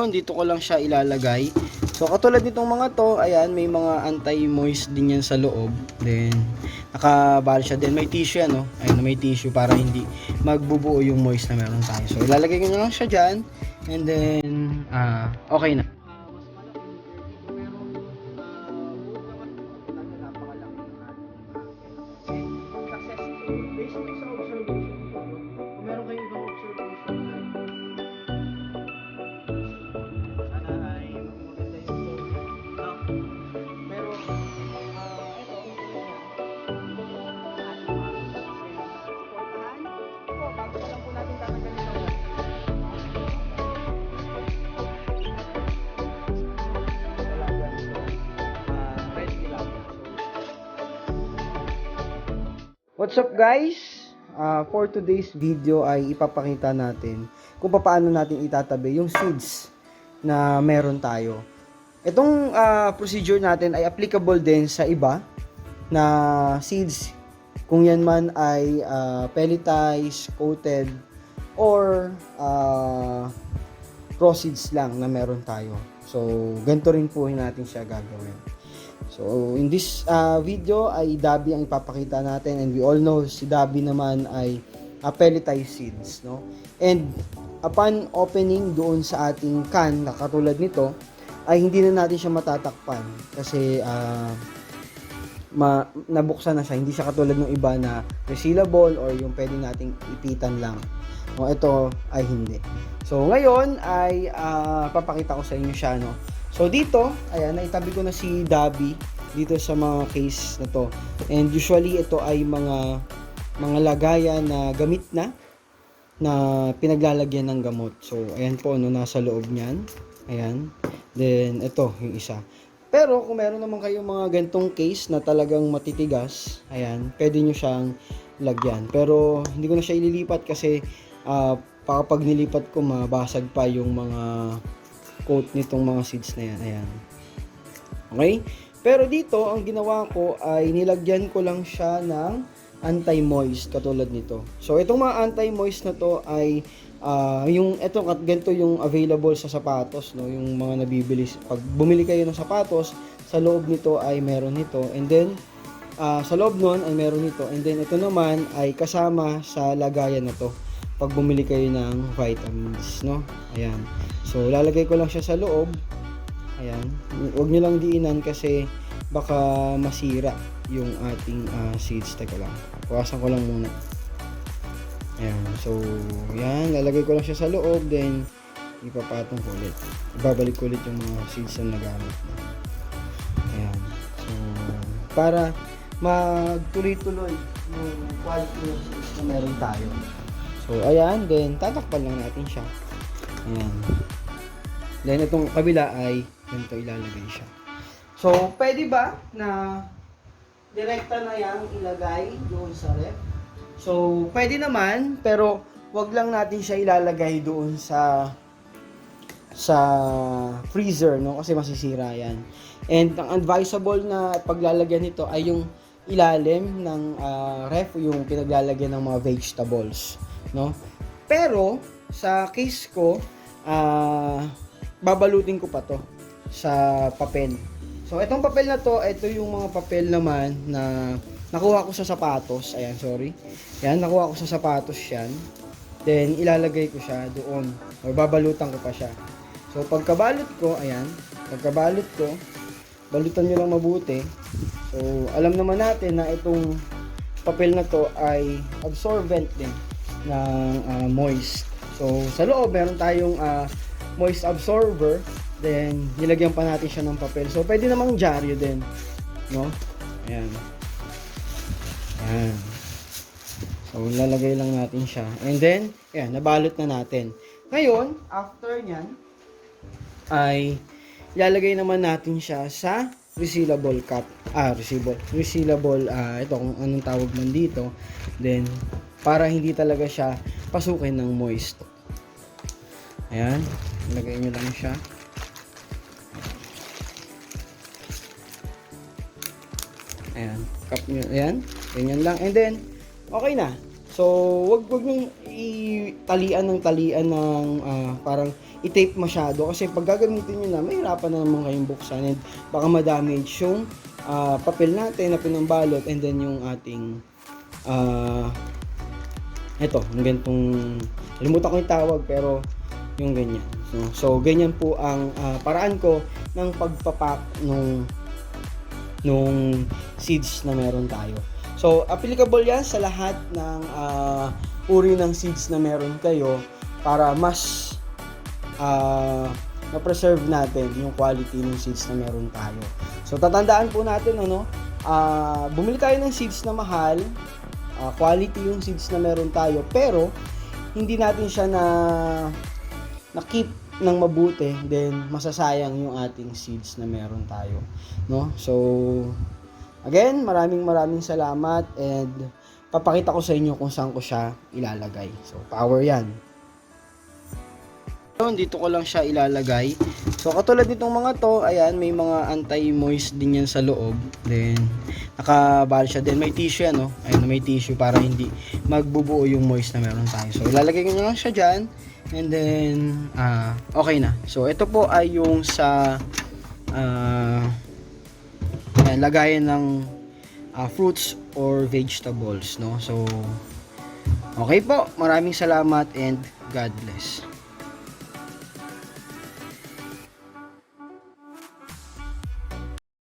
ngayon, dito ko lang siya ilalagay. So, katulad nitong mga to, ayan, may mga anti-moist din yan sa loob. Then, nakabal siya din. May tissue yan, no? Ayan, may tissue para hindi magbubuo yung moist na meron tayo. So, ilalagay ko na lang siya dyan. And then, okay na. What's up guys? For today's video ay ipapakita natin kung paano natin itatabi yung seeds na meron tayo. Itong procedure natin ay applicable din sa iba na seeds, kung yan man ay pelletized, coated, or raw seeds lang na meron tayo. So, ganito rin po natin siya gagawin. So, in this video ay Dabi ang ipapakita natin, and we all know si Dabi naman ay pelletized seeds, no? And upon opening doon sa ating can na katulad nito, ay hindi na natin siya matatakpan kasi nabuksan na siya. Hindi siya katulad ng iba na resealable or yung pwede nating ipitan lang. No, ito ay hindi. So, ngayon ay papakita ko sa inyo siya, no? So dito, ayan, naitabi ko na si Dabi dito sa mga case na to. And usually ito ay mga lagayan na gamit na pinaglalagyan ng gamot. So ayan po, no, nasa loob niyan. Ayan. Then ito yung isa. Pero kung meron naman kayong mga gantong case na talagang matitigas, ayan, pwede nyo siyang lagyan. Pero hindi ko na siya ililipat kasi pag nilipat ko mabasag pa yung mga coat nitong mga seeds na yan. Ayan. Okay? Pero dito, ang ginawa ko ay nilagyan ko lang siya ng anti-moist katulad nito. So, itong mga anti-moist na to ay ganito yung available sa sapatos, no? Yung mga nabibili. Pag bumili kayo ng sapatos, sa loob nito ay meron nito. And then, sa loob nun ay meron nito. And then, ito naman ay kasama sa lagayan na to pag bumili kayo ng vitamins, no? Ayan. So, lalagay ko lang siya sa loob. Ayan. Huwag nyo lang diinan kasi baka masira yung ating seeds. Teka lang. Puwasan ko lang muna. Ayan. So, yan. Lalagay ko lang siya sa loob. Then, ipapatong ko ulit. Ibabalik ko ulit yung mga seeds na nagamit na. Ayan. So, para magtuloy-tuloy yung quality ng seeds na meron tayo. So, ayan. Then, tatakpan lang natin siya. Ayan. Then, itong kabila ay ganito ilalagay siya. So, pwede ba na direkta na yang ilagay doon sa ref? So, pwede naman, pero wag lang natin siya ilalagay doon sa freezer, no? Kasi masisira yan. And, ang advisable na paglalagyan nito ay yung ilalim ng ref, yung pinaglalagyan ng mga vegetables, no? Pero, sa case ko, babalutin ko pa to sa papel. So, itong papel na to, ito yung mga papel naman na nakuha ko sa sapatos. Ayan, sorry. Ayan, nakuha ko sa sapatos yan. Then, ilalagay ko siya doon. O, babalutan ko pa siya. So, pagkabalot ko, ayan. Pagkabalot ko, balutan nyo lang mabuti. So, alam naman natin na itong papel na to ay absorbent din ng moist. So, sa loob, meron tayong moist absorber. Then, nilagyan pa natin siya ng papel. So, pwede namang dyaryo din. No? Ayan. Ayan. So, lalagay lang natin siya. And then, ayan, nabalot na natin. Ngayon, after nyan, ay ilalagay naman natin siya sa resealable cup. Resealable, ito kung anong tawag man dito. Then, para hindi talaga siya pasukin ng moist. Ayan. Ilagay nyo lang siya. Ayan, cup nyo, ayan, ganyan lang, and then, okay na. So, wag nyo italian ng parang i-tape masyado kasi pag gagamitin nyo na, mahirapan na naman kayong buksan and baka ma-damage yung papel natin na pinambalot and then yung ating yung ganitong, limutan ko yung tawag pero yung ganyan. So ganyan po ang paraan ko ng pagpapak nung seeds na meron tayo. So applicable yan sa lahat ng uri ng seeds na meron kayo para mas ma-preserve natin yung quality ng seeds na meron tayo. So tatandaan po natin bumili tayo ng seeds na mahal, quality yung seeds na meron tayo, pero hindi natin siya na-keep ng mabuti, then masasayang yung ating seeds na meron tayo, no? So again, maraming salamat and papakita ko sa inyo kung saan ko siya ilalagay. So power yan. Dito ko lang siya ilalagay. So katulad nitong mga to, ayan, may mga anti-moist din yan sa loob. Then nakabal siya din, may tissue yan, no? Ayun, may tissue para hindi magbubuo yung moist na meron tayo. So ilalagay ko lang siya dyan and then okay na. So ito po ay yung sa lagayan ng fruits or vegetables, no? So okay po, maraming salamat and God bless.